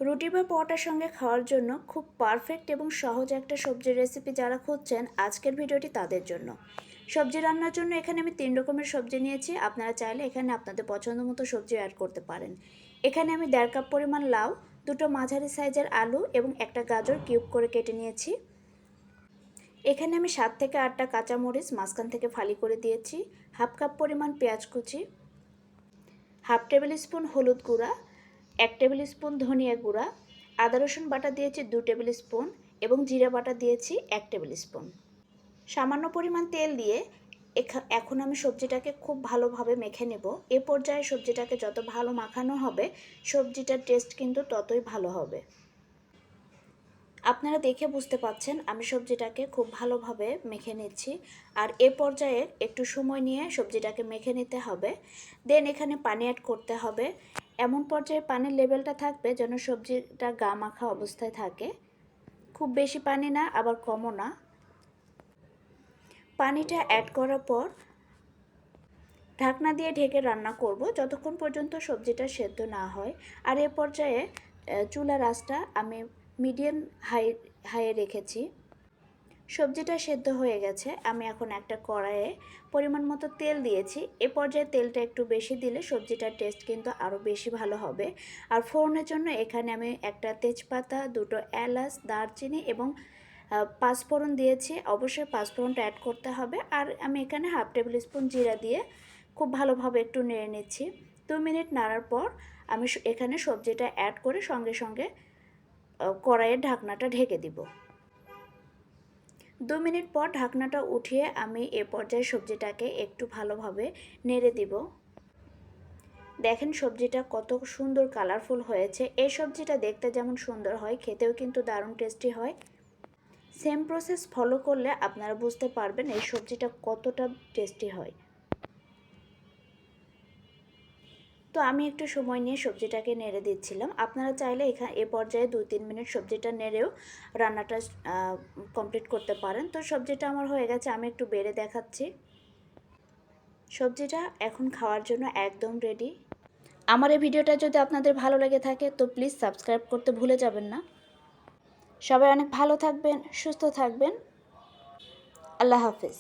রুটি বা পরোটার সঙ্গে খাওয়ার জন্য খুব পারফেক্ট এবং সহজ একটা সবজির রেসিপি যারা খুঁজছেন আজকের ভিডিওটি তাদের জন্য। সবজি রান্নার জন্য এখানে আমি 3 রকমের সবজি নিয়েছি। আপনারা চাইলে এখানে আপনাদের পছন্দ মতো সবজি অ্যাড করতে পারেন। এখানে আমি 1.5 কাপ পরিমাণ লাউ, দুটো মাঝারি সাইজের আলু এবং একটা গাজর কিউব করে কেটে নিয়েছি। এখানে আমি 7 থেকে 8টা কাঁচামরিচ মাঝখান থেকে ফালি করে দিয়েছি, হাফ কাপ পরিমাণ পেঁয়াজ কুচি, হাফ টেবিল স্পুন হলুদ গুঁড়া, 1 টেবিল স্পুন ধনিয়া গুঁড়া, আদা রসুন বাটা দিয়েছি 2 টেবিল স্পুন এবং জিরা বাটা দিয়েছি 1 টেবিল স্পুন। সামান্য পরিমাণ তেল দিয়ে এখন আমি সবজিটাকে খুব ভালোভাবে মেখে নেব। এ পর্যায়ে সবজিটাকে যত ভালো মাখানো হবে সবজিটার টেস্ট কিন্তু ততই ভালো হবে। আপনারা দেখে বুঝতে পাচ্ছেন আমি সবজিটাকে খুব ভালোভাবে মেখে নিচ্ছি। আর এ পর্যায়ে একটু সময় নিয়ে সবজিটাকে মেখে নিতে হবে। দেন এখানে পানি অ্যাড করতে হবে। এমন পর্যায়ে পানির লেভেলটা থাকবে যেন সবজিটা গা মাখা অবস্থায় থাকে, খুব বেশি পানি না আবার কমও না। পানিটা অ্যাড করার পর ঢাকনা দিয়ে ঢেকে রান্না করব যতক্ষণ পর্যন্ত সবজিটা সেদ্ধ না হয়। আর এ পর্যায়ে চুলার আঁচটা আমি মিডিয়াম হাইয়ে রেখেছি। সবজিটা সেদ্ধ হয়ে গেছে। আমি এখন একটা কড়াইয়ে পরিমাণ মতো তেল দিয়েছি। এ পর্যায়ে তেলটা একটু বেশি দিলে সবজিটার টেস্ট কিন্তু আরও বেশি ভালো হবে। আর ফোড়নের জন্য এখানে আমি একটা তেজপাতা, দুটো এলাচ, দারচিনি এবং 5 ফোড়ন দিয়েছি। অবশ্যই 5 ফোড়নটা অ্যাড করতে হবে। আর আমি এখানে হাফ টেবিল স্পুন জিরা দিয়ে খুব ভালোভাবে একটু নেড়ে নিচ্ছি। 2 মিনিট নাড়ার পর আমি এখানে সবজিটা অ্যাড করে সঙ্গে সঙ্গে কড়াইয়ের ঢাকনাটা ঢেকে দিব। 2 মিনিট পর ঢাকনাটা উঠিয়ে আমি এ পর্যায়ে সবজিটাকে একটু ভালোভাবে নেড়ে দিব। দেখেন সবজিটা কত সুন্দর কালারফুল হয়েছে। এই সবজিটা দেখতে যেমন সুন্দর হয়, খেতেও কিন্তু দারুণ টেস্টি হয়। সেম প্রসেস ফলো করলে আপনারা বুঝতে পারবেন এই সবজিটা কতটা টেস্টি হয়। তো আমি একটু সময় নিয়ে সবজিটাকে নেড়ে দিচ্ছিলাম। আপনারা চাইলে এ পর্যায়ে 2-3 মিনিট সবজিটা নেড়েও রান্নাটা কমপ্লিট করতে পারেন। তো সবজিটা আমার হয়ে গেছে, আমি একটু বেড়ে দেখাচ্ছি। সবজিটা এখন খাওয়ার জন্য একদম রেডি। আমার এই ভিডিওটা যদি আপনাদের ভালো লেগে থাকে তো প্লিজ সাবস্ক্রাইব করতে ভুলে যাবেন না। সবাই অনেক ভালো থাকবেন, সুস্থ থাকবেন। আল্লাহ হাফেজ।